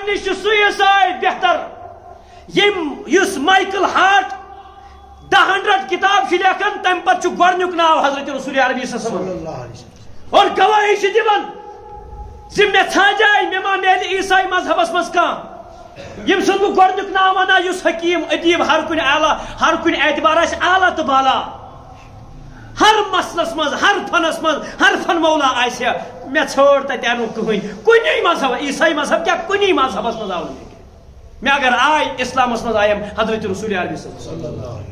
نش سوئسائڈ بہتر یس Michael Hart 100 کتاب سے لیکن تم پتہ گۄڈنیُک ناو حضرت رسول عربی صلی اللہ علیہ وسلم اور گواہی سے دِوان زِ مےٚ ژھانٛجاے مےٚ ما میلہِ عیسائی مذہبس منٛز کانٛہہ یم سُنٛد بہٕ گۄڈنیُک ناو ونان یُس حکیم ادیب ہر کُنہِ اعلیٰ ہر کُنہِ اعتبار آسہِ اعلیٰ تہٕ بالا ہر مسلس مز ہر فنس مز ہر فن مولا آسہِ مےٚ ژھٲر تتہِ انُن کٕہٕنۍ کُنی مذہب عیسائی مذہب کیٛاہ کُنی مذہبس منٛز آو نہٕ مےٚ اگر آے اسلامس منٛز آیم حضرت رسول عربی صلی اللہ علیہ وسلم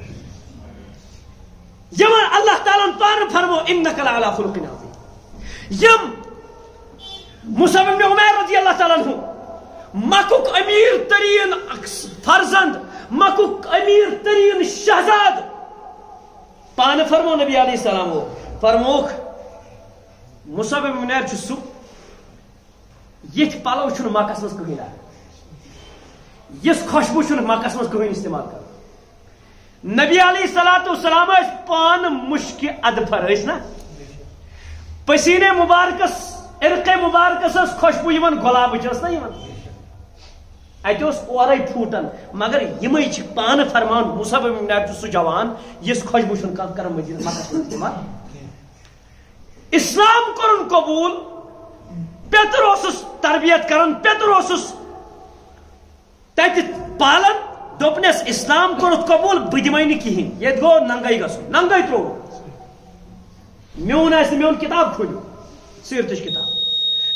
یمن اللہ تعالیٰ پانہٕ فرمو انک لعلی خلق عظیم یم مصعب بن عمیر رضی اللہ تعالیٰ عنہ مکُک امیر ترین فرزند مکُک امیر ترین شہزاد پانہٕ فرمو نبی علیہ السلام فرموکھ مصعب بن عمیر چھُ سُہ یِتھ پلو چھُنہٕ مکس منٛز کٕہٕنۍ لاگان یِژھ خوشبو چھُنہٕ مکس منٛز کٕہٕنۍ استعمال کران نبی علیہ السلام پان مشکِ ادفر نا پسینے مبارکس عرق مبارکس خوشبو یمن گلابچ نا اتس اورے پھوٹان مگر یمے پان فرمان مصعب بن عمیر سہ جوان یس خوشبو چھُنہٕ کران مدینہ مکس منٛز استعمال اسلام کورُن قبول پیتر اوسُس تربیت کران پیتر اوسُس تتہِ پالان دوپنس اسلام کورُتھ قبول بہٕ دِمے نہٕ کِہیٖنۍ ییٚتہِ گوٚو ننگے گژھُن ننگے ترٛووُن میون آسہِ میون کتاب کھوٗلِو سیرتٕچ کتاب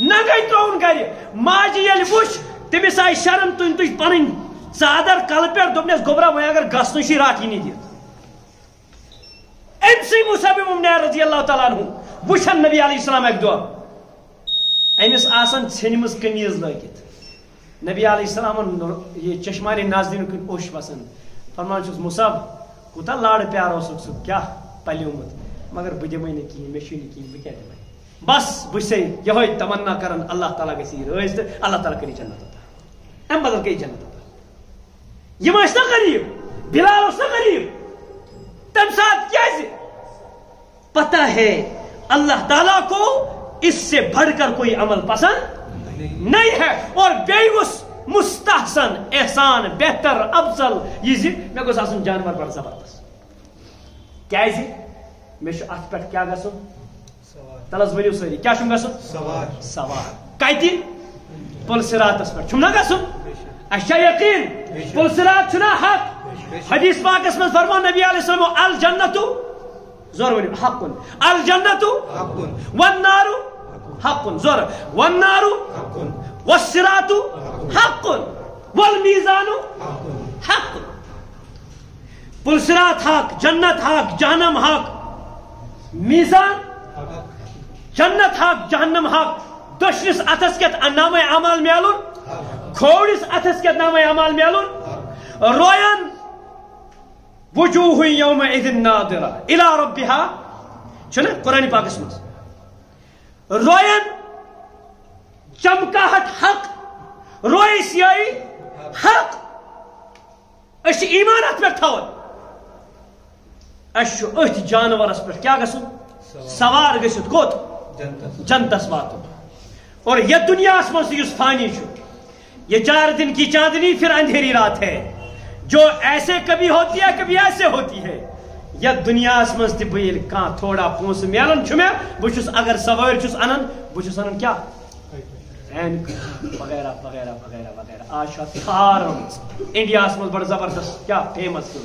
ننگے ترٛووُن گرِ ماجہِ ییٚلہِ وٕچھ تٔمِس آیہِ شرم تُج پنٕنۍ ژادر کلہٕ پٮ۪ٹھ دوپنس گوبرا وۄنۍ اگر گژھنٕے چھُے راتھ یی نہٕ دِتھ أمۍ سٕے مصعب بن عمیر رضی اللہ تعالیٰ عنہ وٕچھن نبی علیہ السلام اکہِ دۄہ أمِس آسان ژھیٚنمٕژ قمیٖض لٲگِتھ نبی علیہ السلام یہ چشمارِ ناظرین کن اوش وسان فرمان چھُس مصعب کوٗتاہ لاڑٕ پیار اوسُکھ ژٕ کیٛاہ پلیومُت مگر بہٕ دِمے نہٕ کِہیٖنۍ مےٚ چھُے نہٕ کِہیٖنۍ بہٕ کیٛاہ دِمے بس بہٕ چھسے یِہوے تمنا کران اللہ تعالیٰ گژھِ یہِ رٲضۍ تہٕ اللہ تعالیٰ کٔرِ جنت عطا امہِ بدل کٔرِ جنت عطا یِم ٲسۍ نا غریٖب بلال اوس نا غریٖب تمہِ ساتہٕ کیٛازِ پتہ ہے اللہ تعالیٰ کو اس سے بڑھ کر کوئی عمل پسند نہیں ہے اور بیوس مستحسن احسان بہتر افضل یہ زِ مےٚ گوٚژھ آسُن جانور بڑٕ زبردست کیٛازِ مےٚ چھُ اتھ پٮ۪ٹھ کیٛاہ گژھُن تل حظ ؤنِو سٲری کیٛاہ چھُم گژھُن سوار کتہِ پُلصِراتس پٮ۪ٹھ چھُم نا گژھُن اَسہِ چھا یقیٖن پُلصِرات چھُنا حق حدیث پاکس منٛز فرمو نبی علیہ السلام الجنتُ زور ؤنِو حقُن الجنتُ والنار حق زور والنار والصراط حق والميزان حق پُلصِرات حق جنت حق جہنم حق میزان جنت حق جہنم حق دشنس اتھس کیت نامہ اعمال میلن کھوڑس اتھس کیت نامہ اعمال میلن روین وجوہ یومئذ ناظرہ الی ربها چھنا قرآن پاکس منٛز روین چمکاہٹ حق روی سیائی حق اس ایمان ات پہ تھاون اس ات جانورس پہ کیا گژھن سوار گژھت کوت جنتس واتن اور یہ دنیا من سے اس فانی یہ 4 دن کی چاندنی پھر اندھیری رات ہے جو ایسے کبھی ہوتی ہے کبھی ایسے ہوتی ہے یہ دنیا من تہ بل کان تھوڑا پونس ملان بہس اگر سوار چھس انان بہس انان کیا وغیرہ وغیرہ وغیرہ وغیرہ آج تھار انڈیا من بڑا زبردست کیا فیمس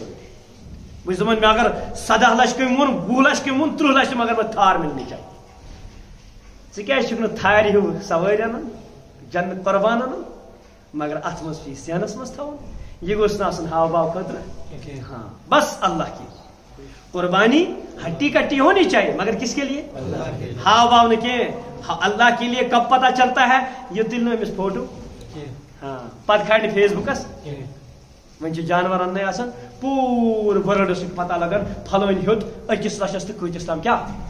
بہت دپان میں اگر 17 لچھ کم مون 20 لچھ کم مون 30 لچھ مگر میں تھار ملنی چاہیے ژٕ کیٛازِ چھُکھ نہٕ تھارِ ہیوٗ سوٲرۍ انان جنت قربان انان مگر اتھ منٛز چھُ یہِ سینس منٛز تھاوُن یہ گوٚژھ نہٕ آسُن ہاو باو خٲطرٕ ہاں بس اللہ کی قربانی ہٹی کٹی ہونی چاہیے مگر کس کے لیے ہاو باو نہ کہ اللہ کے لیے کب پتہ چلتا ہے یہ دل نہ امس فوٹو ہاں پتہ کھالہِ فیس بکس وۄنۍ چھِ جانور اننے آسان پوٗرٕ ورلڈس پتہ لگان پھلٲنۍ ہیوٚت 21 لچھس تہٕ کۭتِس تام کیٛاہ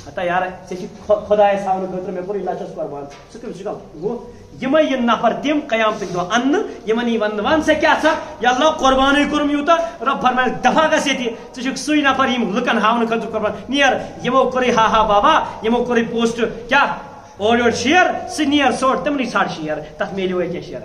ہتا یار ژےٚ چھِ خۄدایس ہاونہٕ خٲطرٕ مےٚ کوٚر یہِ لچھس قربان ژٕ کٔمِس چھُکھ گوٚو یِمے یِن نفر تِم قیامتٕکۍ دۄہ اننہٕ یِمن یی وننہٕ ون ژےٚ کیٛاہ ژھا یا اللہ قربانٕے کوٚرُم یوٗتاہ رۄب فرمایہِ دفا گژھ ییٚتہِ ژٕ چھُکھ سُے نفر یِم لُکن ہاونہٕ خٲطرٕ قربان نیر یِمو کوٚرُے ہا ہا بابا یِمو کوٚرُے پوسٹ کیٛاہ اورٕ یورٕ شیر سُہ نیر ژوٚٹ تِمنٕے ژھانڈ شیر تتھ میلیو کیٛاہ شیرا